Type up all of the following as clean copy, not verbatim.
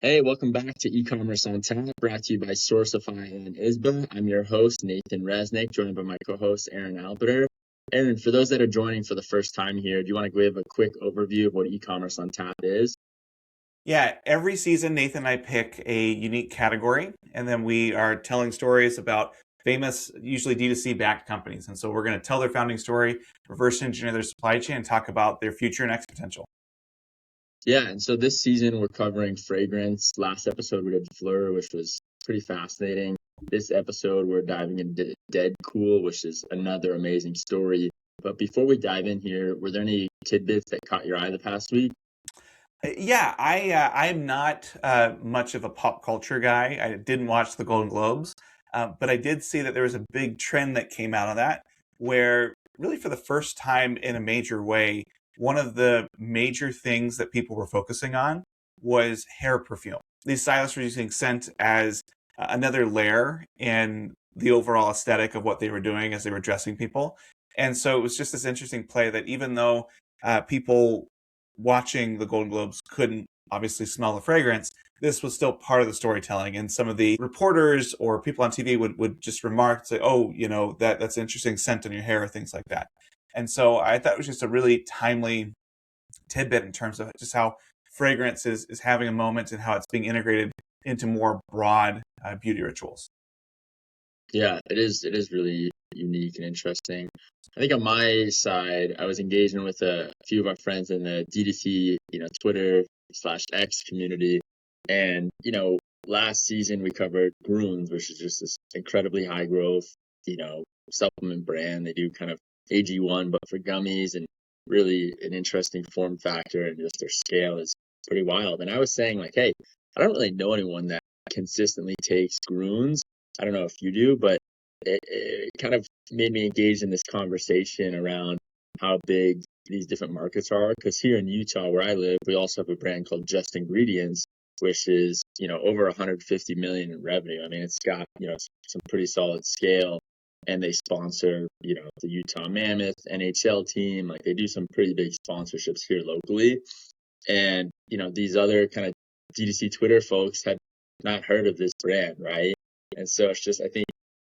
Hey, welcome back to E-Commerce on Tap, brought to you by Sourcify and Izba. I'm your host, Nathan Resnick, joined by my co-host, Aaron Alpeter. Aaron, for those that are joining for the first time here, do you want to give a quick overview of what E-Commerce on Tap is? Yeah, every season, Nathan and I pick a unique category, and then we are telling stories about famous, usually D2C backed companies. And so we're going to tell their founding story, reverse engineer their supply chain, and talk about their future and next potential. Yeah, and so this season we're covering fragrance. Last episode we did Fleur, which was pretty fascinating. This episode we're diving into DedCool, which is another amazing story. But before we dive in here, were there any tidbits that caught your eye the past week? Yeah, I'm not much of a pop culture guy. I didn't watch the Golden Globes, but I did see that there was a big trend that came out of that, where really for the first time in a major way, one of the major things that people were focusing on was hair perfume. These stylists were using scent as another layer in the overall aesthetic of what they were doing as they were dressing people. And so it was just this interesting play that even though people watching the Golden Globes couldn't obviously smell the fragrance, this was still part of the storytelling. And some of the reporters or people on TV would just remark, say, oh, that's interesting scent on your hair, or things like that. And so I thought it was just a really timely tidbit in terms of just how fragrance is having a moment and how it's being integrated into more broad beauty rituals. Yeah, it is. It is really unique and interesting. I think on my side, I was engaging with a few of our friends in the DDC, Twitter slash X community. And, last season we covered Grooms, which is just this incredibly high growth, supplement brand. They do kind of AG1, but for gummies, and really an interesting form factor, and just their scale is pretty wild. And I was saying like, hey, I don't really know anyone that consistently takes Grooms. I don't know if you do, but it kind of made me engage in this conversation around how big these different markets are. Because here in Utah, where I live, we also have a brand called Just Ingredients, which is, over 150 million in revenue. I mean, it's got, some pretty solid scale, and they sponsor, the Utah Mammoth NHL team. Like, they do some pretty big sponsorships here locally. And, these other kind of DTC Twitter folks had not heard of this brand, right? And so it's just, I think,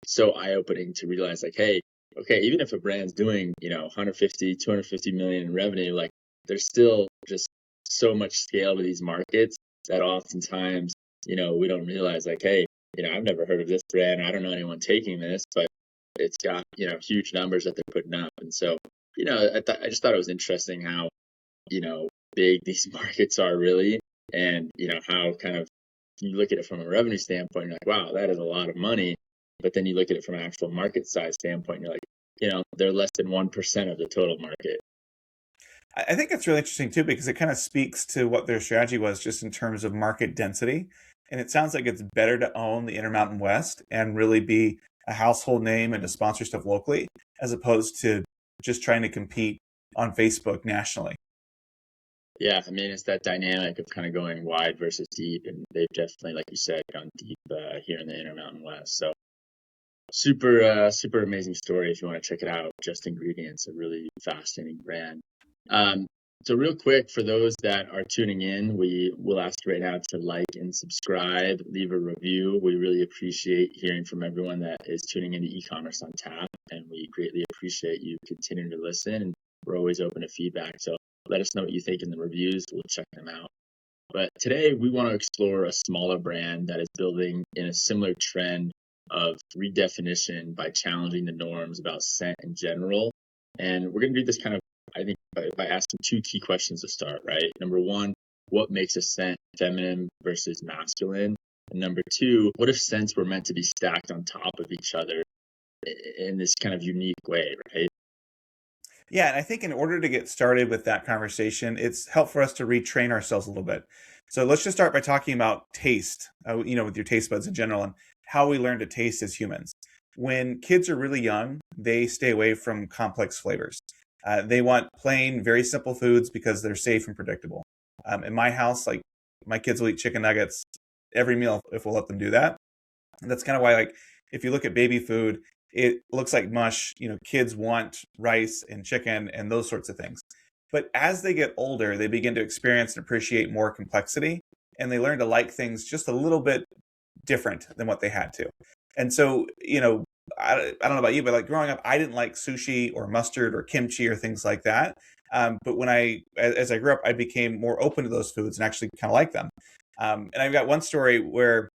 so eye-opening to realize like, hey, okay, even if a brand's doing, 150, 250 million in revenue, like there's still just so much scale to these markets that oftentimes, we don't realize like, hey, I've never heard of this brand. I don't know anyone taking this, but it's got, huge numbers that they're putting up. And so, I just thought it was interesting how, big these markets are really, and, how kind of you look at it from a revenue standpoint, you're like, wow, that is a lot of money. But then you look at it from an actual market size standpoint, and you're like, they're less than 1% of the total market. I think it's really interesting too, because it kind of speaks to what their strategy was just in terms of market density. And it sounds like it's better to own the Intermountain West and really be a household name and to sponsor stuff locally, as opposed to just trying to compete on Facebook nationally. Yeah, I mean, it's that dynamic of kind of going wide versus deep, and they've definitely, like you said, gone deep here in the Intermountain West. So super amazing story if you want to check it out. Just Ingredients, a really fascinating brand. Um, so real quick, for those that are tuning in, we will ask you right now to like and subscribe, leave a review. We really appreciate hearing from everyone that is tuning into E-Commerce on Tap, and we greatly appreciate you continuing to listen. And we're always open to feedback. So let us know what you think in the reviews. We'll check them out. But today we want to explore a smaller brand that is building in a similar trend of redefinition by challenging the norms about scent in general. And we're going to do this kind of, I think, by asking two key questions to start, right? Number one, what makes a scent feminine versus masculine? And number two, what if scents were meant to be stacked on top of each other in this kind of unique way, right? Yeah, and I think in order to get started with that conversation, it's helpful for us to retrain ourselves a little bit. So let's just start by talking about taste, with your taste buds in general, and how we learn to taste as humans. When kids are really young, they stay away from complex flavors. They want plain, very simple foods because they're safe and predictable. In my house, like my kids will eat chicken nuggets every meal if we'll let them do that. And that's kind of why, like, if you look at baby food, it looks like mush. Kids want rice and chicken and those sorts of things. But as they get older, they begin to experience and appreciate more complexity. and they learn to like things just a little bit different than what they had to. And so, I don't know about you, but like growing up, I didn't like sushi or mustard or kimchi or things like that. But as I grew up, I became more open to those foods and actually kind of like them. And I've got one story where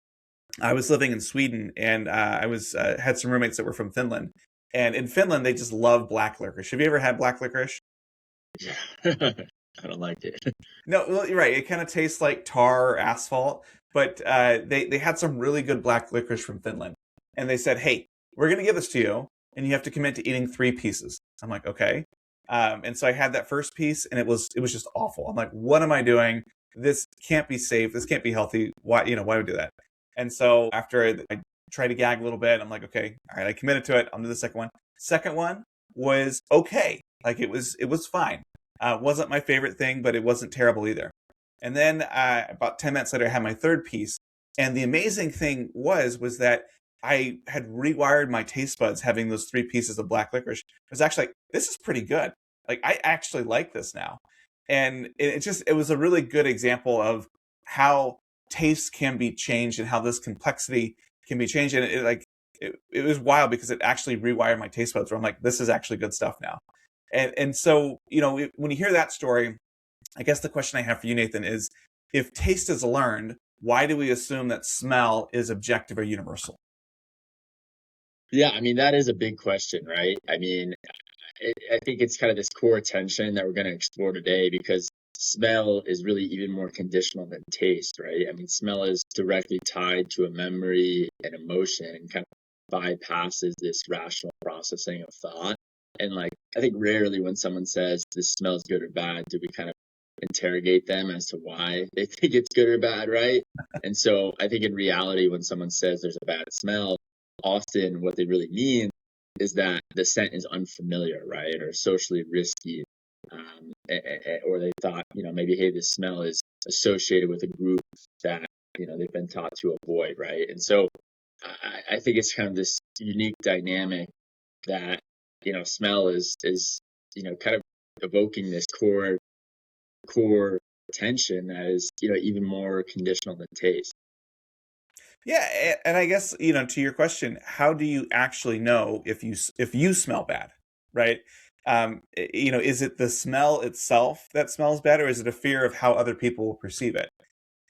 I was living in Sweden, and I was had some roommates that were from Finland. And in Finland, they just love black licorice. Have you ever had black licorice? Yeah. I don't like it. No, well, you're right. It kind of tastes like tar or asphalt. But they had some really good black licorice from Finland, and they said, "Hey, we're going to give this to you, and you have to commit to eating 3 pieces." I'm like, "Okay." And so I had that first piece, and it was just awful. I'm like, "What am I doing? This can't be safe. This can't be healthy. Why would I do that?" And so after I tried to gag a little bit, I'm like, "Okay, all right, I committed to it. I'll do the second one." Second one was okay. Like it was fine. Wasn't my favorite thing, but it wasn't terrible either. And then about 10 minutes later, I had my third piece. And the amazing thing was that I had rewired my taste buds having those 3 pieces of black licorice. I was actually like, this is pretty good. Like, I actually like this now. And it was a really good example of how tastes can be changed and how this complexity can be changed. And it was wild because it actually rewired my taste buds where I'm like, this is actually good stuff now. And so, when you hear that story, I guess the question I have for you, Nathan, is if taste is learned, why do we assume that smell is objective or universal? Yeah, I mean, that is a big question, right? I mean, I think it's kind of this core tension that we're going to explore today because smell is really even more conditional than taste, right? I mean, smell is directly tied to a memory and emotion and kind of bypasses this rational processing of thought. And like, I think rarely when someone says this smells good or bad, do we kind of interrogate them as to why they think it's good or bad, right? And so I think in reality, when someone says there's a bad smell, often what they really mean is that the scent is unfamiliar, right, or socially risky, or they thought, maybe, hey, this smell is associated with a group that they've been taught to avoid, right? And so I think it's kind of this unique dynamic that smell is kind of evoking this core tension that is even more conditional than taste. Yeah, and I guess, to your question, how do you actually know if you smell bad, right? Is it the smell itself that smells bad, or is it a fear of how other people will perceive it?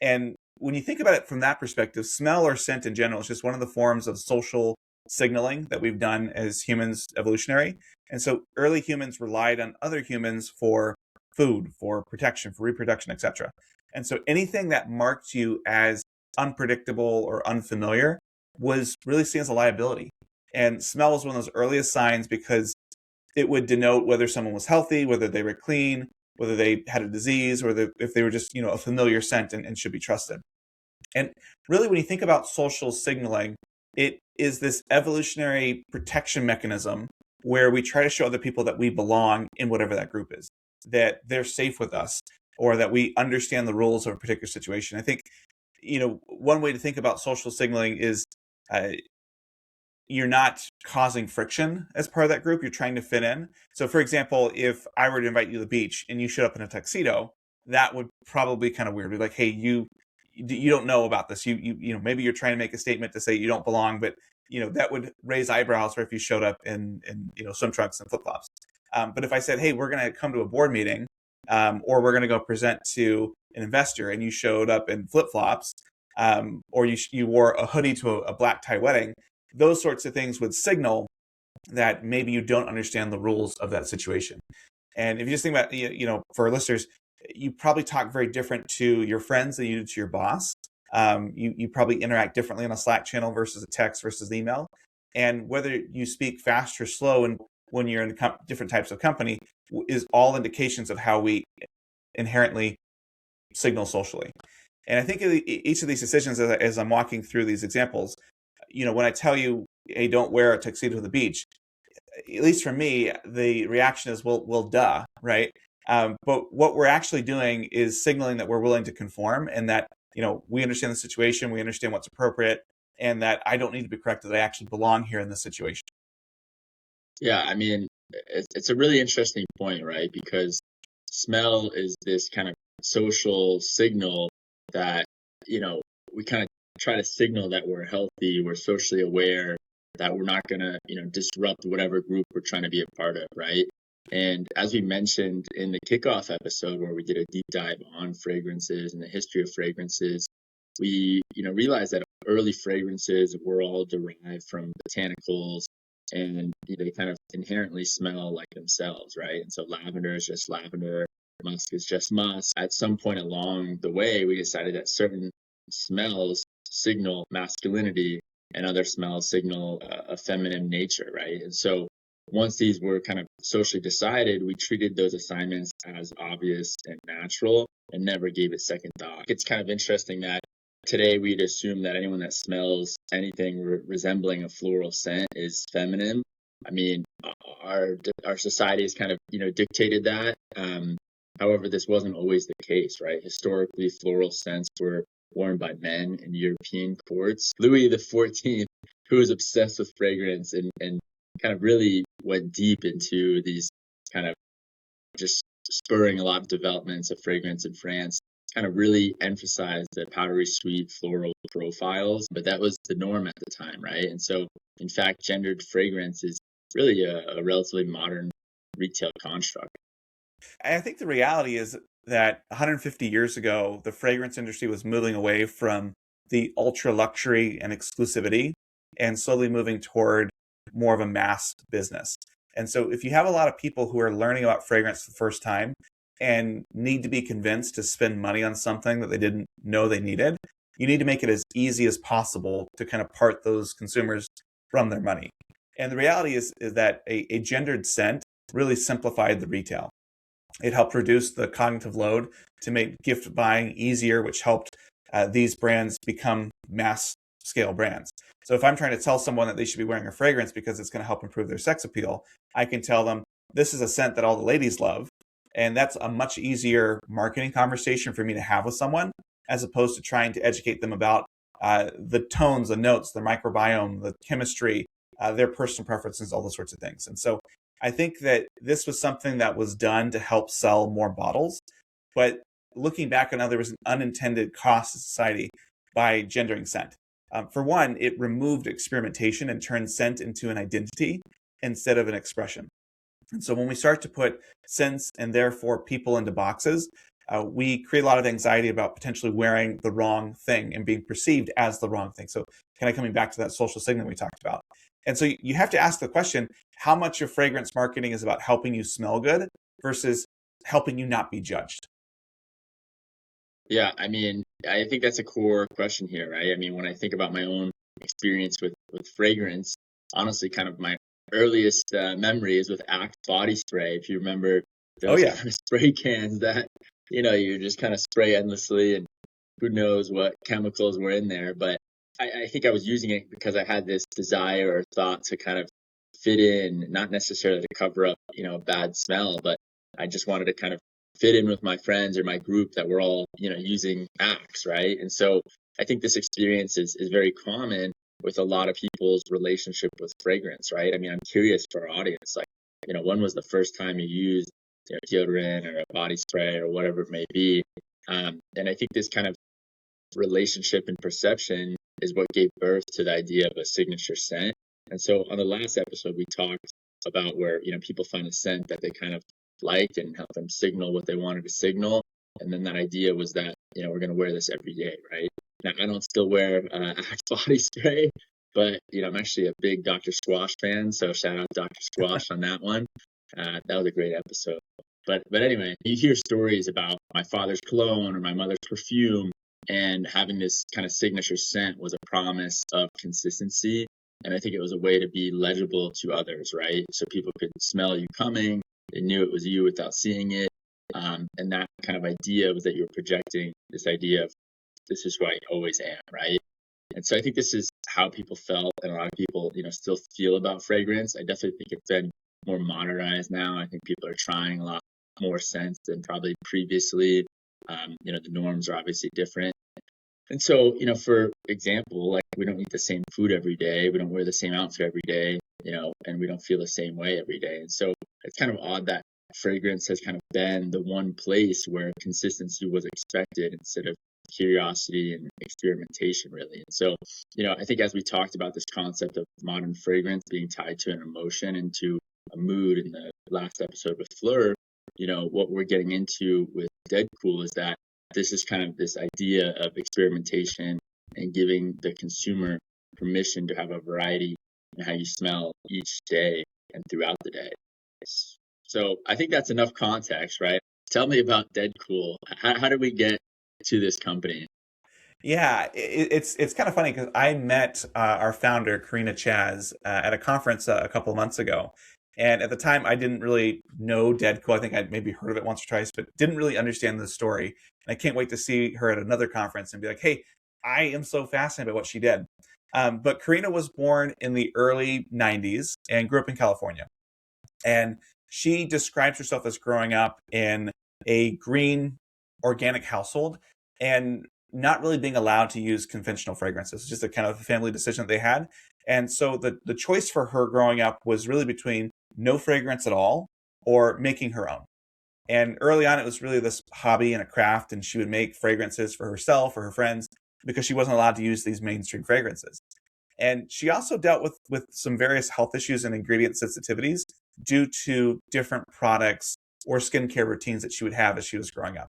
And when you think about it from that perspective, smell or scent in general is just one of the forms of social signaling that we've done as humans evolutionary. And so early humans relied on other humans for food, for protection, for reproduction, etc. And so anything that marked you as unpredictable or unfamiliar was really seen as a liability. And smell was one of those earliest signs because it would denote whether someone was healthy, whether they were clean, whether they had a disease, or if they were just a familiar scent and should be trusted. And really, when you think about social signaling, it is this evolutionary protection mechanism where we try to show other people that we belong in whatever that group is, that they're safe with us, or that we understand the rules of a particular situation. I think one way to think about social signaling is uh, you're not causing friction as part of that group. You're trying to fit in. So, for example, if I were to invite you to the beach and you showed up in a tuxedo, that would probably be kind of weird. Be like, hey, you don't know about this. Maybe you're trying to make a statement to say you don't belong, but that would raise eyebrows. Or if you showed up in swim trunks and flip flops. But if I said, hey, we're going to come to a board meeting, or we're going to go present to an investor, and you showed up in flip flops, or you wore a hoodie to a black tie wedding, those sorts of things would signal that maybe you don't understand the rules of that situation. And if you just think about, for our listeners, you probably talk very different to your friends than you do to your boss. You probably interact differently on a Slack channel versus a text versus email. And whether you speak fast or slow and when you're in different types of company is all indications of how we inherently signal socially. And I think each of these decisions, as I'm walking through these examples, when I tell you, hey, don't wear a tuxedo to the beach, at least for me, the reaction is, well, duh, right? But what we're actually doing is signaling that we're willing to conform and that, we understand the situation, we understand what's appropriate, and that I don't need to be corrected, that I actually belong here in this situation. Yeah, I mean, it's a really interesting point, right? Because smell is this kind of social signal that you know, we kind of try to signal that we're healthy, we're socially aware, that we're not going to, disrupt whatever group we're trying to be a part of, right? And as we mentioned in the kickoff episode where we did a deep dive on fragrances and the history of fragrances, we, realized that early fragrances were all derived from botanicals and they kind of inherently smell like themselves, right? And so lavender is just lavender, musk is just musk. At some point along the way, we decided that certain smells signal masculinity and other smells signal a feminine nature, right? And so once these were kind of socially decided, we treated those assignments as obvious and natural and never gave it second thought. It's kind of interesting that today we'd assume that anyone that smells anything resembling a floral scent is feminine. I mean, our society has kind of, dictated that. However, this wasn't always the case, right? Historically, floral scents were worn by men in European courts. Louis XIV, who was obsessed with fragrance and kind of really went deep into these kind of just spurring a lot of developments of fragrance in France, kind of really emphasized the powdery sweet floral profiles, but that was the norm at the time, right? And so, in fact, gendered fragrance is really a relatively modern retail construct. I think the reality is that 150 years ago, the fragrance industry was moving away from the ultra luxury and exclusivity and slowly moving toward more of a mass business. And so if you have a lot of people who are learning about fragrance for the first time and need to be convinced to spend money on something that they didn't know they needed, you need to make it as easy as possible to kind of part those consumers from their money. And the reality is that a gendered scent really simplified the retail. It helped reduce the cognitive load to make gift buying easier, which helped these brands become mass scale brands. So if I'm trying to tell someone that they should be wearing a fragrance because it's going to help improve their sex appeal, I can tell them this is a scent that all the ladies love. And that's a much easier marketing conversation for me to have with someone, as opposed to trying to educate them about the tones, the notes, the microbiome, the chemistry, their personal preferences, all those sorts of things. And so I think that this was something that was done to help sell more bottles. But looking back on how there was an unintended cost to society by gendering scent. For one, it removed experimentation and turned scent into an identity instead of an expression. And so when we start to put scents and therefore people into boxes, we create a lot of anxiety about potentially wearing the wrong thing and being perceived as the wrong thing. So kind of coming back to that social signal we talked about. And so you have to ask the question, how much of fragrance marketing is about helping you smell good versus helping you not be judged? Yeah, I mean, I think that's a core question here, right? I mean, when I think about my own experience with fragrance, honestly, kind of my earliest memory is with Axe body spray. If you remember Oh, those yeah. kind of spray cans that, you just kind of spray endlessly and who knows what chemicals were in there. But I think I was using it because I had this desire or thought to kind of fit in, not necessarily to cover up, a bad smell, but I just wanted to kind of fit in with my friends or my group that were all, using Axe, right? And so I think this experience is very common with a lot of people's relationship with fragrance, right? I mean, I'm curious for our audience, like, when was the first time you used, deodorant or a body spray or whatever it may be? And I think this kind of relationship and perception is what gave birth to the idea of a signature scent. And so on the last episode, we talked about where, people find a scent that they kind of liked and help them signal what they wanted to signal. And then that idea was that, we're going to wear this every day, right? Now, I don't still wear Axe body spray, but, I'm actually a big Dr. Squash fan. So shout out Dr. Squash on that one. That was a great episode. But anyway, you hear stories about my father's cologne or my mother's perfume, and having this kind of signature scent was a promise of consistency. And I think it was a way to be legible to others, right? So people could smell you coming. They knew it was you without seeing it. And that kind of idea was that you were projecting this idea of this is who I always am, right? And so I think this is how people felt, and a lot of people, still feel about fragrance. I definitely think it's been more modernized now. I think people are trying a lot more scents than probably previously. The norms are obviously different. And so, for example, like we don't eat the same food every day, we don't wear the same outfit every day, and we don't feel the same way every day. And so it's kind of odd that fragrance has kind of been the one place where consistency was expected instead of curiosity and experimentation, really. And so, I think as we talked about this concept of modern fragrance being tied to an emotion and to a mood in the last episode with Fleur, what we're getting into with DedCool is that this is kind of this idea of experimentation and giving the consumer permission to have a variety in how you smell each day and throughout the day. So I think that's enough context, right? Tell me about DedCool. How did we get to this company? Yeah, it's kind of funny because I met our founder, Karina Chaz, at a conference a couple of months ago. And at the time, I didn't really know DedCool. I think I'd maybe heard of it once or twice, but didn't really understand the story. And I can't wait to see her at another conference and be like, hey, I am so fascinated by what she did. But Karina was born in the early 90s and grew up in California. And she describes herself as growing up in a green, organic household and not really being allowed to use conventional fragrances. It's just a kind of a family decision that they had. And so the choice for her growing up was really between no fragrance at all or making her own. And early on, it was really this hobby and a craft, and she would make fragrances for herself or her friends because she wasn't allowed to use these mainstream fragrances. And she also dealt with some various health issues and ingredient sensitivities due to different products or skincare routines that she would have as she was growing up.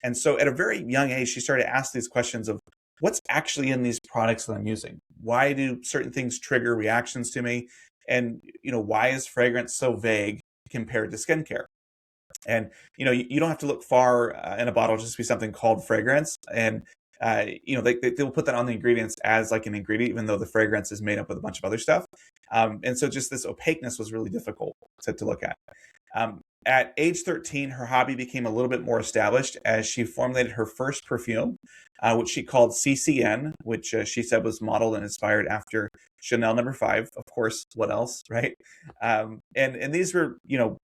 And so at a very young age, she started to ask these questions of what's actually in these products that I'm using? Why do certain things trigger reactions to me? And, why is fragrance so vague compared to skincare? And, you don't have to look far in a bottle just to be something called fragrance. And, they'll put that on the ingredients as like an ingredient, even though the fragrance is made up with a bunch of other stuff. And so just this opaqueness was really difficult to look at. At age 13, her hobby became a little bit more established as she formulated her first perfume, which she called CCN, which she said was modeled and inspired after Chanel No. 5. Of course, what else, right? And these were,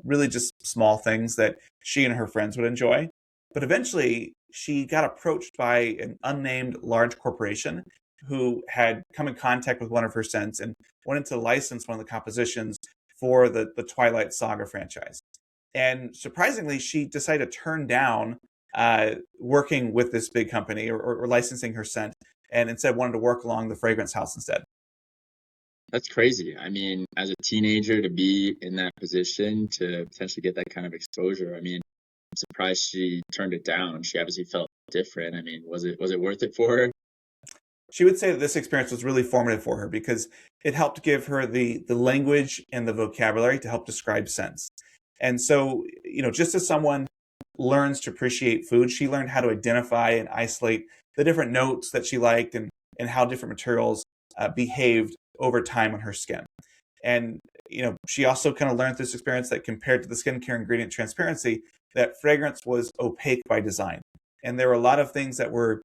really just small things that she and her friends would enjoy. But eventually, she got approached by an unnamed large corporation who had come in contact with one of her scents and wanted to license one of the compositions for the Twilight Saga franchise. And surprisingly, she decided to turn down working with this big company or licensing her scent, and instead wanted to work along the fragrance house instead. That's crazy. I mean, as a teenager to be in that position to potentially get that kind of exposure, I mean, I'm surprised she turned it down. She obviously felt different. I mean, was it worth it for her? She would say that this experience was really formative for her because it helped give her the language and the vocabulary to help describe scents. And so, just as someone learns to appreciate food, she learned how to identify and isolate the different notes that she liked and how different materials behaved over time on her skin. And, she also kind of learned this experience that compared to the skincare ingredient transparency, that fragrance was opaque by design. And there were a lot of things that were,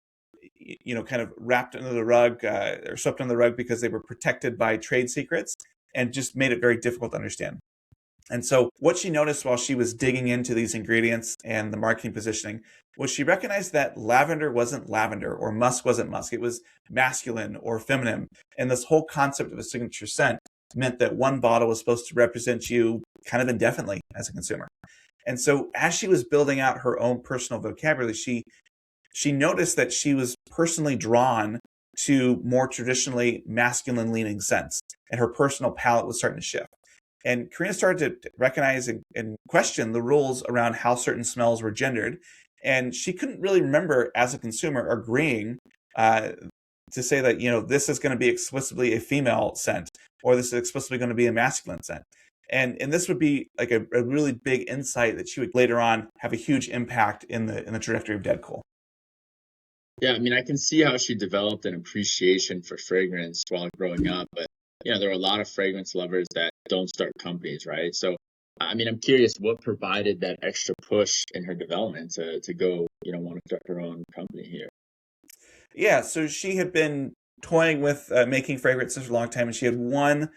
kind of wrapped under the rug or swept under the rug because they were protected by trade secrets and just made it very difficult to understand. And so what she noticed while she was digging into these ingredients and the marketing positioning was she recognized that lavender wasn't lavender or musk wasn't musk. It was masculine or feminine. And this whole concept of a signature scent meant that one bottle was supposed to represent you kind of indefinitely as a consumer. And so as she was building out her own personal vocabulary, she noticed that she was personally drawn to more traditionally masculine leaning scents, and her personal palette was starting to shift. And Karina started to recognize and question the rules around how certain smells were gendered. And she couldn't really remember as a consumer agreeing to say that, this is going to be explicitly a female scent, or this is explicitly going to be a masculine scent. And this would be like a really big insight that she would later on have a huge impact in the trajectory of DedCool. Yeah, I mean, I can see how she developed an appreciation for fragrance while growing up, but there are a lot of fragrance lovers that don't start companies, right? So, I mean, I'm curious what provided that extra push in her development to go, want to start her own company here. Yeah, so she had been toying with making fragrances for a long time, and she had one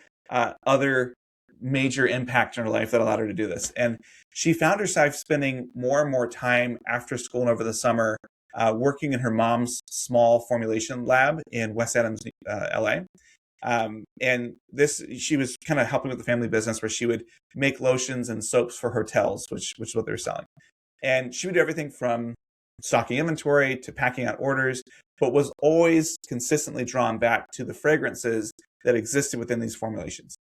other major impact in her life that allowed her to do this. And she found herself spending more and more time after school and over the summer working in her mom's small formulation lab in West Adams, LA. And she was kind of helping with the family business where she would make lotions and soaps for hotels, which is what they were selling. And she would do everything from stocking inventory to packing out orders, but was always consistently drawn back to the fragrances that existed within these formulations.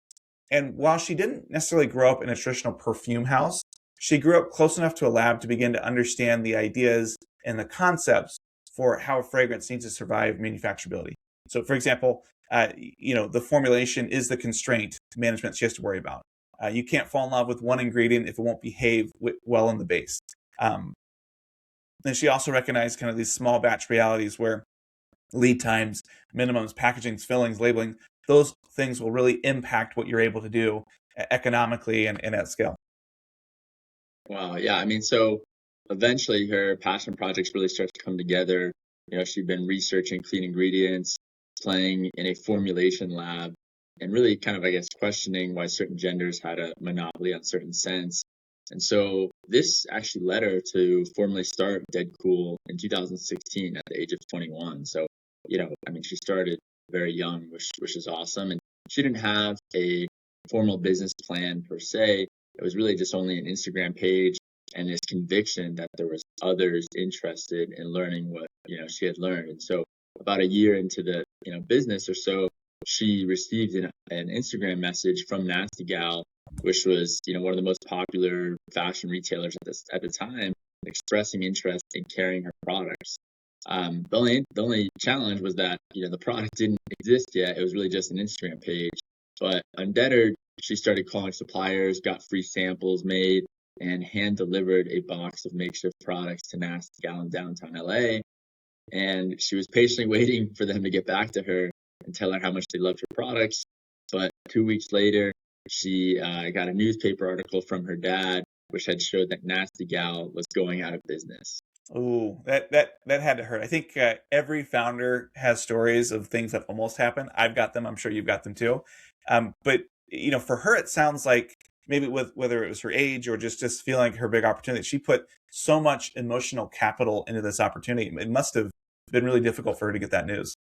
And while she didn't necessarily grow up in a traditional perfume house, she grew up close enough to a lab to begin to understand the ideas and the concepts for how a fragrance needs to survive manufacturability. So, for example, the formulation is the constraint management she has to worry about. You can't fall in love with one ingredient if it won't behave well in the base. Then she also recognized kind of these small batch realities where lead times, minimums, packagings, fillings, labeling, those things will really impact what you're able to do economically and at scale. Wow. Yeah. I mean, so eventually her passion projects really start to come together. She'd been researching clean ingredients, playing in a formulation lab, and really kind of, I guess, questioning why certain genders had a monopoly on certain scents. And so this actually led her to formally start DedCool in 2016 at the age of 21. So, I mean, she started very young, which is awesome. And she didn't have a formal business plan per se. It was really just only an Instagram page and this conviction that there was others interested in learning what, she had learned. And so about a year into the, business or so, she received an Instagram message from Nasty Gal, which was, one of the most popular fashion retailers at the time, expressing interest in carrying her products. The only challenge was that, the product didn't exist yet. It was really just an Instagram page. But undeterred, she started calling suppliers, got free samples made, and hand delivered a box of makeshift products to Nasty Gal in downtown LA. And she was patiently waiting for them to get back to her and tell her how much they loved her products. But 2 weeks later, she got a newspaper article from her dad, which had showed that Nasty Gal was going out of business. Ooh, that had to hurt. I think every founder has stories of things that almost happen. I've got them. I'm sure you've got them too. But for her, it sounds like maybe whether it was her age or just feeling like her big opportunity, she put so much emotional capital into this opportunity. It must have been really difficult for her to get that news.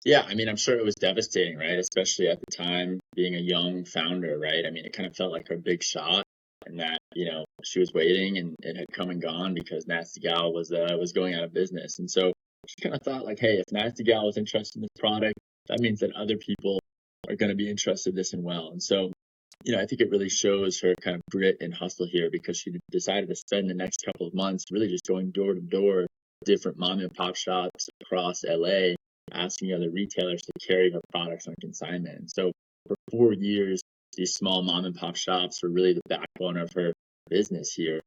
Yeah, I mean, I'm sure it was devastating, right? Especially at the time, being a young founder, right? I mean, it kind of felt like her big shot, and that she was waiting, and it had come and gone because Nasty Gal was going out of business, and so she kind of thought like, hey, if Nasty Gal was interested in this product, that means that other people are going to be interested in this as well, and so. I think it really shows her kind of grit and hustle here because she decided to spend the next couple of months really just going door to door, different mom and pop shops across LA, asking other retailers to carry her products on consignment. And so for 4 years, these small mom and pop shops were really the backbone of her business here.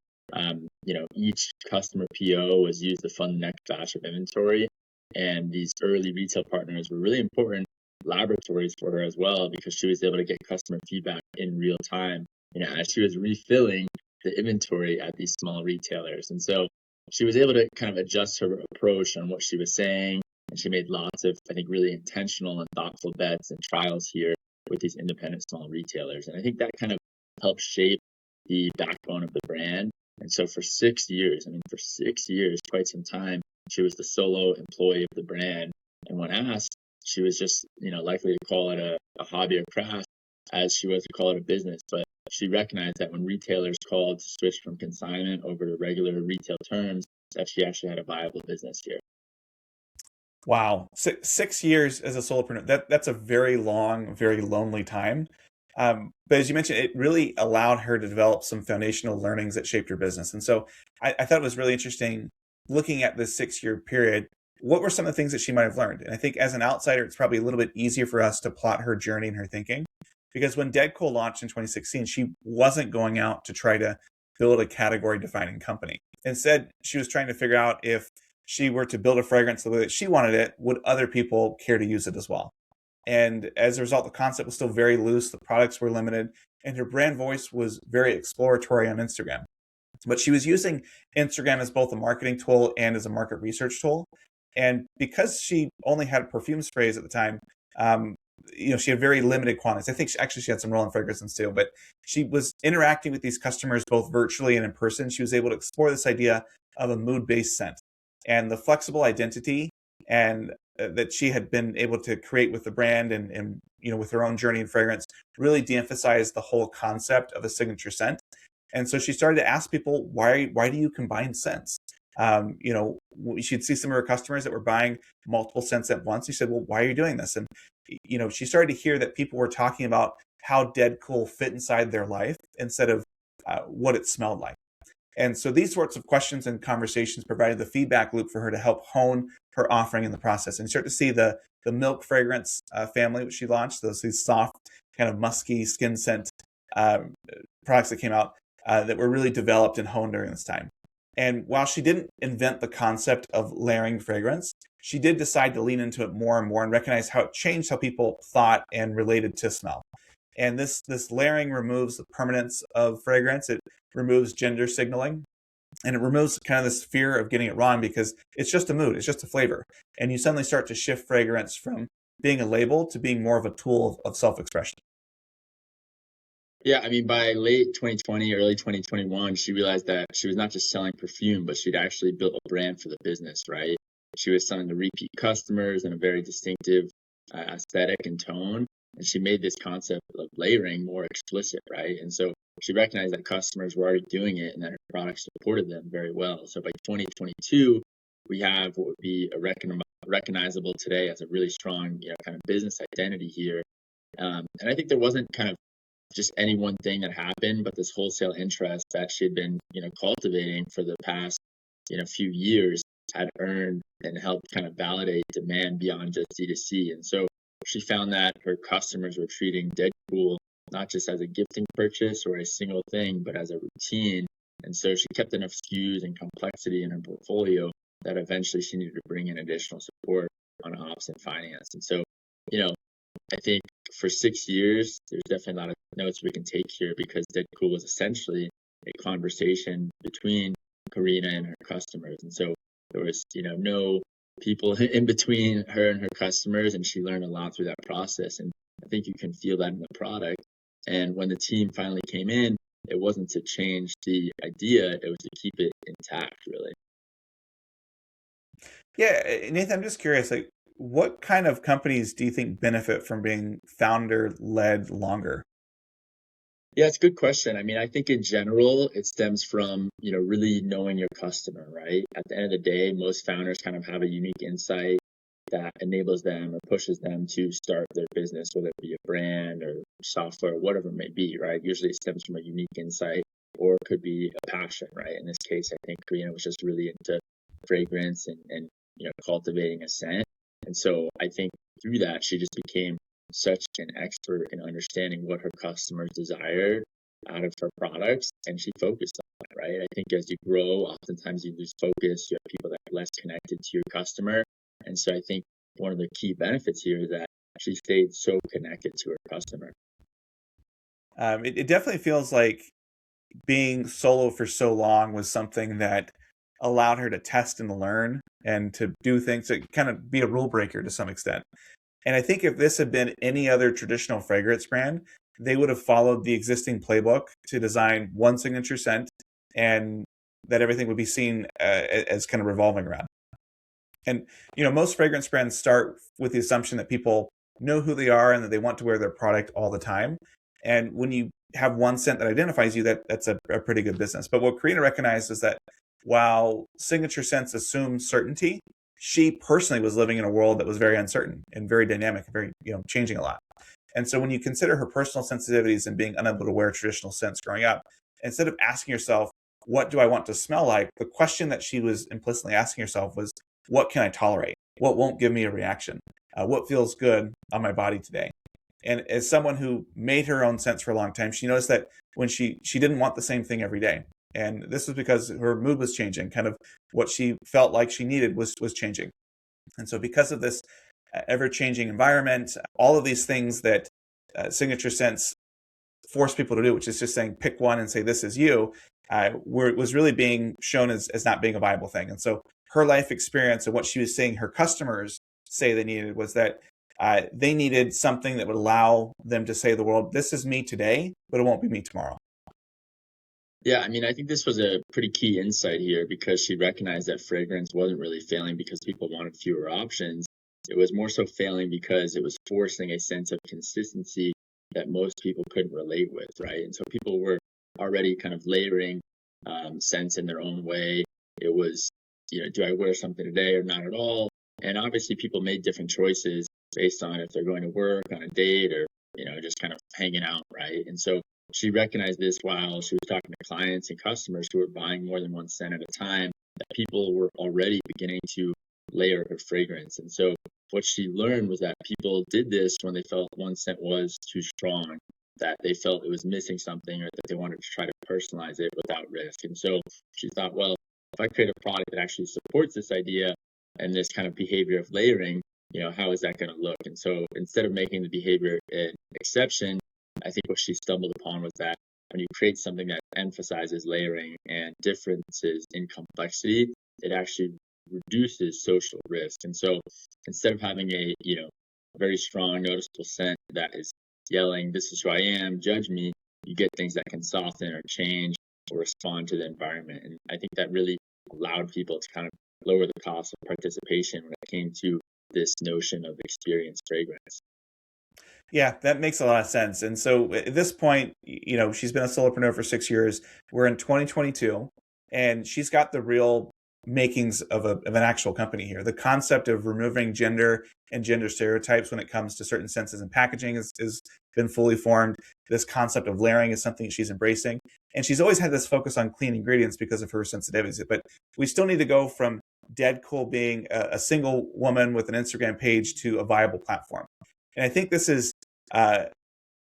Each customer PO was used to fund the next batch of inventory. And these early retail partners were really important laboratories for her as well because she was able to get customer feedback in real time, as she was refilling the inventory at these small retailers. And so she was able to kind of adjust her approach on what she was saying. And she made lots of, I think, really intentional and thoughtful bets and trials here with these independent small retailers. And I think that kind of helped shape the backbone of the brand. And so for 6 years, quite some time, she was the solo employee of the brand. And when asked, she was just, likely to call it a hobby or craft as she was to call it a business. But she recognized that when retailers called to switch from consignment over to regular retail terms, that she actually had a viable business here. Wow, 6 years as a solopreneur, that's a very long, very lonely time. But as you mentioned, it really allowed her to develop some foundational learnings that shaped her business. And so I thought it was really interesting looking at this 6-year period. What were some of the things that she might have learned? And I think as an outsider, it's probably a little bit easier for us to plot her journey and her thinking. Because when DedCool launched in 2016, she wasn't going out to try to build a category defining company. Instead, she was trying to figure out if she were to build a fragrance the way that she wanted it, would other people care to use it as well? And as a result, the concept was still very loose, the products were limited, and her brand voice was very exploratory on Instagram. But she was using Instagram as both a marketing tool and as a market research tool. And because she only had perfume sprays at the time, she had very limited quantities. I think she had some roll-on fragrances too, but she was interacting with these customers both virtually and in person. She was able to explore this idea of a mood-based scent and the flexible identity and that she had been able to create with the brand and with her own journey in fragrance really de-emphasized the whole concept of a signature scent. And so she started to ask people, why do you combine scents? She'd see some of her customers that were buying multiple scents at once. She said, well, why are you doing this? And, she started to hear that people were talking about how DedCool fit inside their life instead of what it smelled like. And so these sorts of questions and conversations provided the feedback loop for her to help hone her offering in the process. And you start to see the milk fragrance family, which she launched, these soft, kind of musky skin scent products that came out that were really developed and honed during this time. And while she didn't invent the concept of layering fragrance, she did decide to lean into it more and more and recognize how it changed how people thought and related to smell. And this layering removes the permanence of fragrance. It removes gender signaling, and it removes kind of this fear of getting it wrong because it's just a mood, it's just a flavor. And you suddenly start to shift fragrance from being a label to being more of a tool of self-expression. Yeah, I mean, by late 2020, early 2021, she realized that she was not just selling perfume, but she'd actually built a brand for the business, right? She was selling to repeat customers in a very distinctive aesthetic and tone. And she made this concept of layering more explicit, right? And so she recognized that customers were already doing it and that her product supported them very well. So by 2022, we have what would be recognizable today as a really strong, kind of business identity here. And I think there wasn't kind of just any one thing that happened, but this wholesale interest that she had been, cultivating for the past, few years had earned and helped kind of validate demand beyond just D2C. And so she found that her customers were treating DedCool not just as a gifting purchase or a single thing, but as a routine. And so she kept enough SKUs and complexity in her portfolio that eventually she needed to bring in additional support on ops and finance. And so, I think for 6 years, there's definitely a lot of notes we can take here because DedCool was essentially a conversation between Karina and her customers. And so there was, no people in between her and her customers, and she learned a lot through that process. And I think you can feel that in the product. And when the team finally came in, it wasn't to change the idea, it was to keep it intact, really. Yeah, Nathan, I'm just curious, like, what kind of companies do you think benefit from being founder-led longer? Yeah, it's a good question. I mean, I think in general, it stems from, really knowing your customer, right? At the end of the day, most founders kind of have a unique insight that enables them or pushes them to start their business, whether it be a brand or software, whatever it may be, right? Usually it stems from a unique insight or it could be a passion, right? In this case, I think Karina was just really into fragrance and cultivating a scent. And so I think through that, she just became such an expert in understanding what her customers desired out of her products, and she focused on it, right? I think as you grow, oftentimes you lose focus. You have people that are less connected to your customer. And so I think one of the key benefits here is that she stayed so connected to her customer. It definitely feels like being solo for so long was something that allowed her to test and learn and to do things to kind of be a rule breaker to some extent. And I think if this had been any other traditional fragrance brand, they would have followed the existing playbook to design one signature scent and that everything would be seen as kind of revolving around. And, most fragrance brands start with the assumption that people know who they are and that they want to wear their product all the time. And when you have one scent that identifies you, that's a pretty good business. But what Karina recognized is that while signature scents assume certainty, she personally was living in a world that was very uncertain and very dynamic, very, changing a lot. And so when you consider her personal sensitivities and being unable to wear traditional scents growing up, instead of asking yourself, what do I want to smell like? The question that she was implicitly asking herself was, what can I tolerate? What won't give me a reaction? What feels good on my body today? And as someone who made her own scents for a long time, she noticed that when she didn't want the same thing every day. And this was because her mood was changing, kind of what she felt like she needed was changing. And so because of this ever-changing environment, all of these things that signature scents force people to do, which is just saying pick one and say this is you, was really being shown as not being a viable thing. And so her life experience and what she was seeing her customers say they needed was that they needed something that would allow them to say to the world, this is me today, but it won't be me tomorrow. Yeah, I mean, I think this was a pretty key insight here because she recognized that fragrance wasn't really failing because people wanted fewer options. It was more so failing because it was forcing a sense of consistency that most people couldn't relate with, right? And so people were already kind of layering scents in their own way. It was do I wear something today or not at all? And obviously people made different choices based on if they're going to work, on a date, or, just kind of hanging out, right? And so she recognized this while she was talking to clients and customers who were buying more than one scent at a time, that people were already beginning to layer her fragrance. And so what she learned was that people did this when they felt one scent was too strong, that they felt it was missing something, or that they wanted to try to personalize it without risk. And so she thought, well, if I create a product that actually supports this idea and this kind of behavior of layering, how is that going to look? And so instead of making the behavior an exception, I think what she stumbled upon was that when you create something that emphasizes layering and differences in complexity, it actually reduces social risk. And so instead of having a, very strong, noticeable scent that is yelling, "This is who I am, judge me," you get things that can soften or change or respond to the environment. And I think that really allowed people to kind of lower the cost of participation when it came to this notion of experience fragrance. Yeah, that makes a lot of sense. And so at this point, she's been a solopreneur for 6 years. We're in 2022, and she's got the real makings of an actual company here. The concept of removing gender and gender stereotypes when it comes to certain senses and packaging is been fully formed. This concept of layering is something she's embracing. And she's always had this focus on clean ingredients because of her sensitivities. But we still need to go from DedCool being a single woman with an Instagram page to a viable platform. And I think this is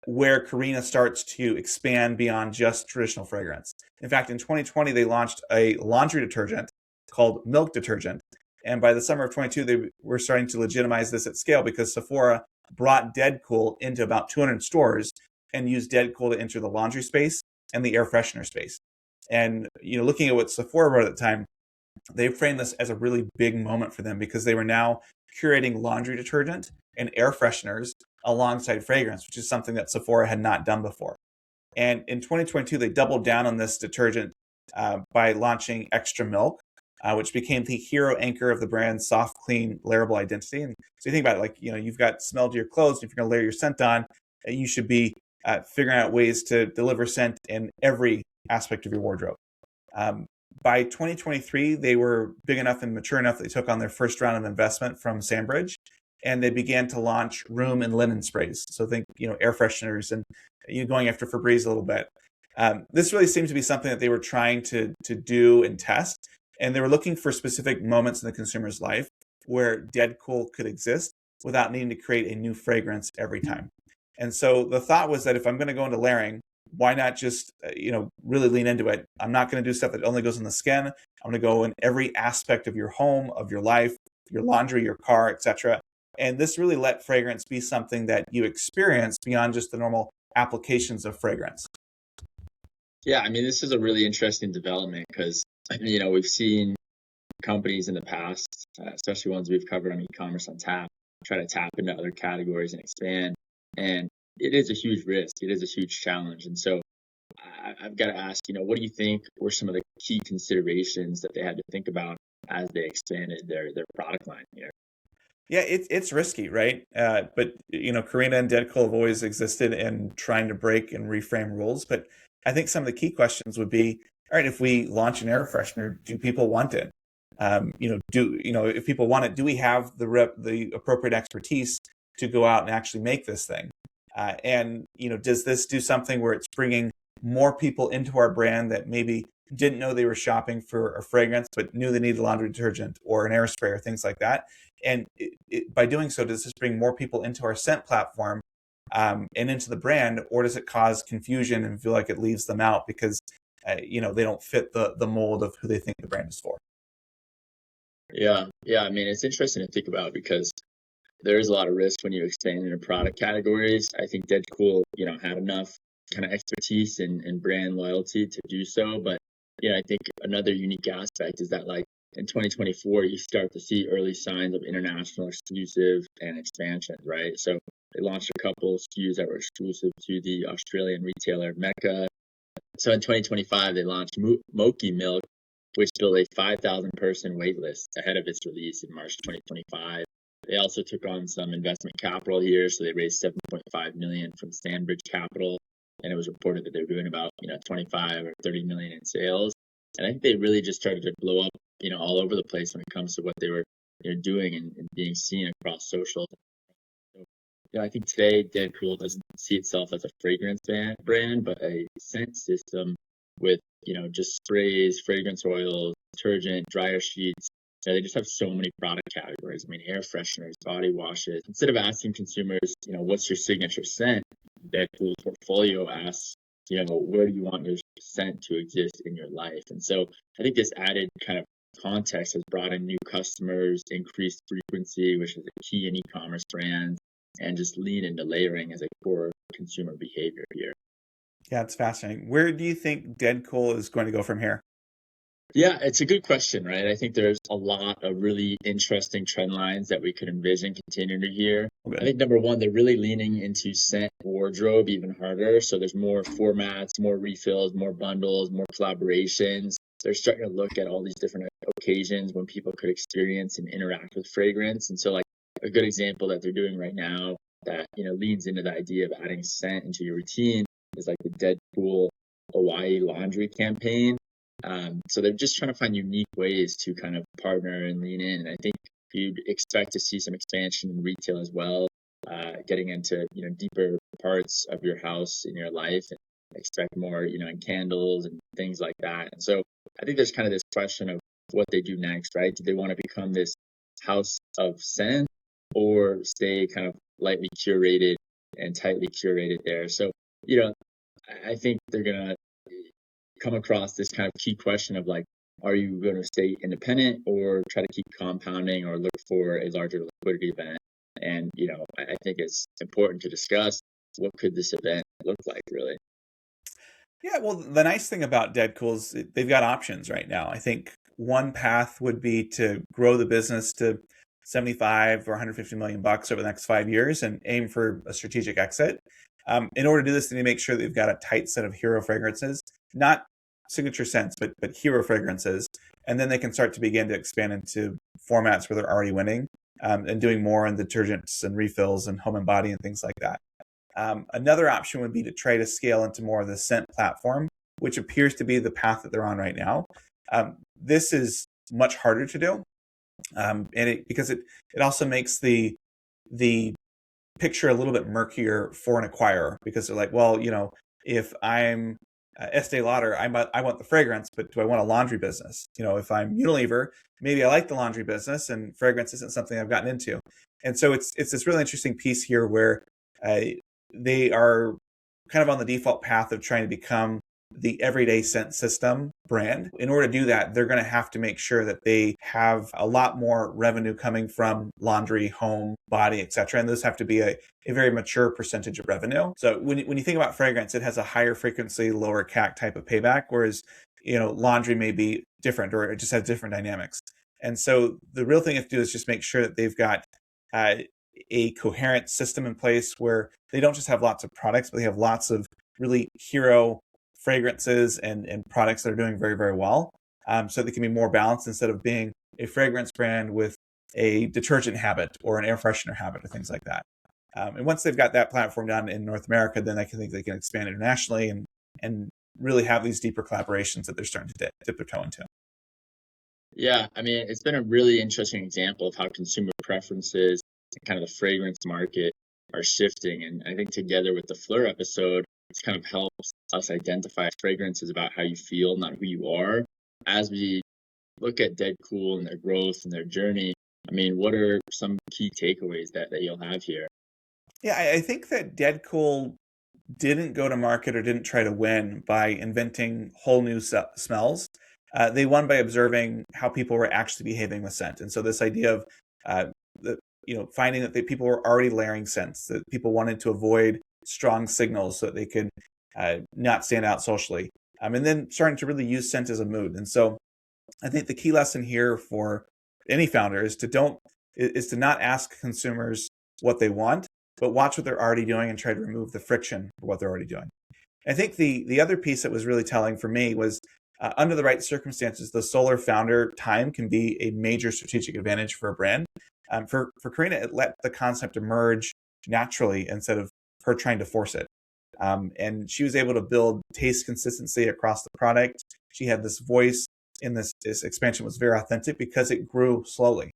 where Karina starts to expand beyond just traditional fragrance. In fact, in 2020, they launched a laundry detergent called Milk Detergent. And by the summer of 22, they were starting to legitimize this at scale because Sephora brought DedCool into about 200 stores and used DedCool to enter the laundry space and the air freshener space. And, looking at what Sephora wrote at the time, they framed this as a really big moment for them because they were now curating laundry detergent and air fresheners alongside fragrance, which is something that Sephora had not done before. And in 2022, they doubled down on this detergent by launching Extra Milk, which became the hero anchor of the brand's soft, clean, layerable identity. And so you think about it, like, you've got smell to your clothes. If you're going to layer your scent on, you should be figuring out ways to deliver scent in every aspect of your wardrobe. By 2023, they were big enough and mature enough that they took on their first round of investment from Sandbridge, and they began to launch room and linen sprays. So think, air fresheners and going after Febreze a little bit. This really seemed to be something that they were trying to do and test. And they were looking for specific moments in the consumer's life where DedCool could exist without needing to create a new fragrance every time. And so the thought was that if I'm going to go into layering, why not just, really lean into it? I'm not going to do stuff that only goes on the skin. I'm going to go in every aspect of your home, of your life, your laundry, your car, etc. And this really let fragrance be something that you experience beyond just the normal applications of fragrance. Yeah, I mean, this is a really interesting development because, we've seen companies in the past, especially ones we've covered on Ecommerce on Tap, try to tap into other categories and expand. And it is a huge risk. It is a huge challenge. And so I've got to ask, what do you think were some of the key considerations that they had to think about as they expanded their product line here? Yeah, it's risky, right? But Karina and DedCool have always existed in trying to break and reframe rules. But I think some of the key questions would be, all right, if we launch an air freshener, do people want it? If people want it, do we have the appropriate expertise to go out and actually make this thing? And does this do something where it's bringing more people into our brand that maybe didn't know they were shopping for a fragrance, but knew they needed laundry detergent or an air spray or things like that? And by doing so, does this bring more people into our scent platform and into the brand, or does it cause confusion and feel like it leaves them out because they don't fit the mold of who they think the brand is for? Yeah. I mean, it's interesting to think about because there is a lot of risk when you expand into product categories. I think DedCool, had enough kind of expertise and brand loyalty to do so. But, I think another unique aspect is that, like, in 2024, you start to see early signs of international exclusive and expansion, right? So they launched a couple SKUs that were exclusive to the Australian retailer Mecca. So in 2025, they launched Moki Milk, which built a 5,000 person waitlist ahead of its release in March 2025. They also took on some investment capital here, so they raised $7.5 million from Stanbridge Capital, and it was reported that they're doing about 25 or 30 million in sales. And I think they really just started to blow up all over the place when it comes to what they were doing and being seen across social. So, I think today DedCool doesn't see itself as a fragrance brand, but a scent system with, just sprays, fragrance oils, detergent, dryer sheets. They just have so many product categories. I mean, air fresheners, body washes. Instead of asking consumers, what's your signature scent, DedCool's portfolio asks, where do you want your scent to exist in your life? And so I think this added kind of context has brought in new customers, increased frequency, which is a key in e-commerce brands, and just lean into layering as a core consumer behavior here. Yeah, it's fascinating. Where do you think DedCool is going to go from here? Yeah, it's a good question, right? I think there's a lot of really interesting trend lines that we could envision continuing to hear. Okay. I think number one, they're really leaning into scent wardrobe even harder. So there's more formats, more refills, more bundles, more collaborations. They're starting to look at all these different occasions when people could experience and interact with fragrance. And so like a good example that they're doing right now that, leads into the idea of adding scent into your routine is like the DedCool Hawaii laundry campaign. So they're just trying to find unique ways to kind of partner and lean in. And I think you'd expect to see some expansion in retail as well, getting into, deeper parts of your house in your life, and expect more, in candles and things like that. And so I think there's kind of this question of what they do next, right? Do they want to become this house of scent or stay kind of lightly curated and tightly curated there? So, I think they're going to come across this kind of key question of like, are you going to stay independent or try to keep compounding or look for a larger liquidity event? And, I think it's important to discuss what could this event look like really. Yeah, well, the nice thing about DedCool is they've got options right now. I think one path would be to grow the business to 75 or 150 million bucks over the next 5 years and aim for a strategic exit. In order to do this, they need to make sure they've got a tight set of hero fragrances, not signature scents, but hero fragrances. And then they can start to begin to expand into formats where they're already winning, and doing more in detergents and refills and home and body and things like that. Another option would be to try to scale into more of the scent platform, which appears to be the path that they're on right now. This is much harder to do, because it also makes the picture a little bit murkier for an acquirer, because they're like, well, if I'm Estee Lauder, I want the fragrance, but do I want a laundry business? If I'm Unilever, maybe I like the laundry business, and fragrance isn't something I've gotten into. And so it's this really interesting piece here where they are kind of on the default path of trying to become the everyday scent system brand. In order to do that, they're going to have to make sure that they have a lot more revenue coming from laundry, home, body, etc. And those have to be a very mature percentage of revenue. So when you think about fragrance, it has a higher frequency, lower CAC type of payback, whereas laundry may be different, or it just has different dynamics. And so the real thing you have to do is just make sure that they've got a coherent system in place where they don't just have lots of products, but they have lots of really hero fragrances and products that are doing very, very well. So they can be more balanced instead of being a fragrance brand with a detergent habit or an air freshener habit or things like that. And once they've got that platform done in North America, then I think they can expand internationally and really have these deeper collaborations that they're starting to dip their toe into. Yeah, I mean, it's been a really interesting example of how consumer preferences and kind of the fragrance market are shifting. And I think together with the Fleur episode, it's kind of helps us identify fragrances about how you feel, not who you are. As we look at DedCool and their growth and their journey, I mean, what are some key takeaways that you'll have here? Yeah, I think that DedCool didn't go to market or didn't try to win by inventing whole new smells. They won by observing how people were actually behaving with scent. And so this idea of finding that people were already layering scents, that people wanted to avoid strong signals so that they could not stand out socially. And then starting to really use scent as a mood. And so I think the key lesson here for any founder is to not ask consumers what they want, but watch what they're already doing and try to remove the friction for what they're already doing. I think the other piece that was really telling for me was under the right circumstances, the solo founder time can be a major strategic advantage for a brand. For Karina, it let the concept emerge naturally instead of her trying to force it. And she was able to build taste consistency across the product. She had this voice in this expansion was very authentic because it grew slowly.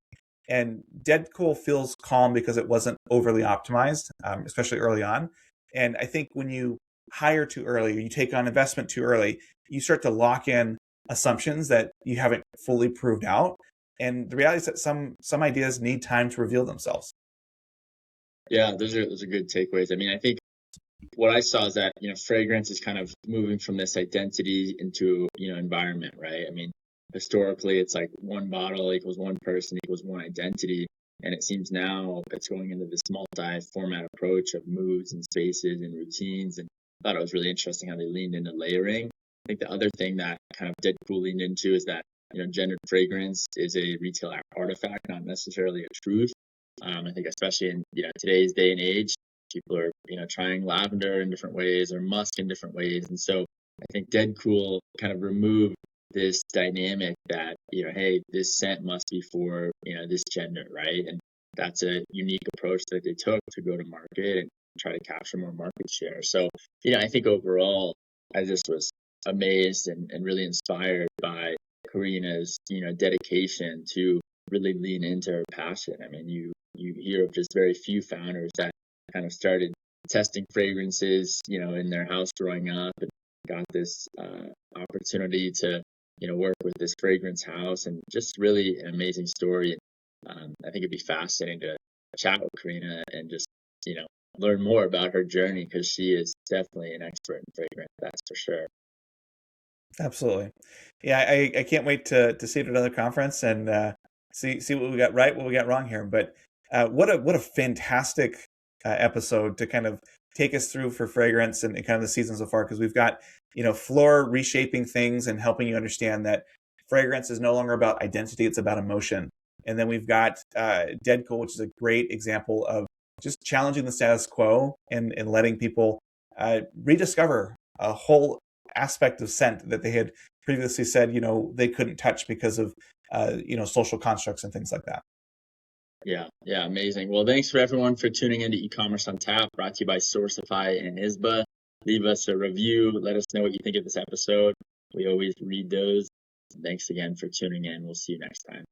And DedCool feels calm because it wasn't overly optimized, especially early on. And I think when you hire too early, or you take on investment too early, you start to lock in assumptions that you haven't fully proved out. And the reality is that some ideas need time to reveal themselves. Yeah, those are good takeaways. I mean, I think what I saw is that, fragrance is kind of moving from this identity into, environment, right? I mean, historically, it's like one bottle equals one person equals one identity. And it seems now it's going into this multi-format approach of moods and spaces and routines. And I thought it was really interesting how they leaned into layering. I think the other thing that kind of DedCool leaned into is that, gendered fragrance is a retail artifact, not necessarily a truth. I think especially in today's day and age, people are trying lavender in different ways or musk in different ways, and so I think DedCool kind of removed this dynamic that hey, this scent must be for this gender, right? And that's a unique approach that they took to go to market and try to capture more market share. So I think overall, I just was amazed and really inspired by Karina's dedication to really lean into her passion. I mean, you hear of just very few founders that kind of started testing fragrances, in their house growing up, and got this opportunity to, work with this fragrance house, and just really an amazing story. And I think it'd be fascinating to chat with Karina and just, learn more about her journey, because she is definitely an expert in fragrance, that's for sure. Absolutely. Yeah, I can't wait to see it at another conference and see what we got right, what we got wrong here. But what a fantastic episode to kind of take us through for fragrance and kind of the season so far, because we've got Fleur reshaping things and helping you understand that fragrance is no longer about identity, it's about emotion. And then we've got DedCool, which is a great example of just challenging the status quo and letting people rediscover a whole aspect of scent that they had previously said they couldn't touch because of social constructs and things like that. Yeah, amazing. Well, thanks for everyone for tuning into E-commerce on Tap, brought to you by Sourcify and Izba. Leave us a review. Let us know what you think of this episode. We always read those. Thanks again for tuning in. We'll see you next time.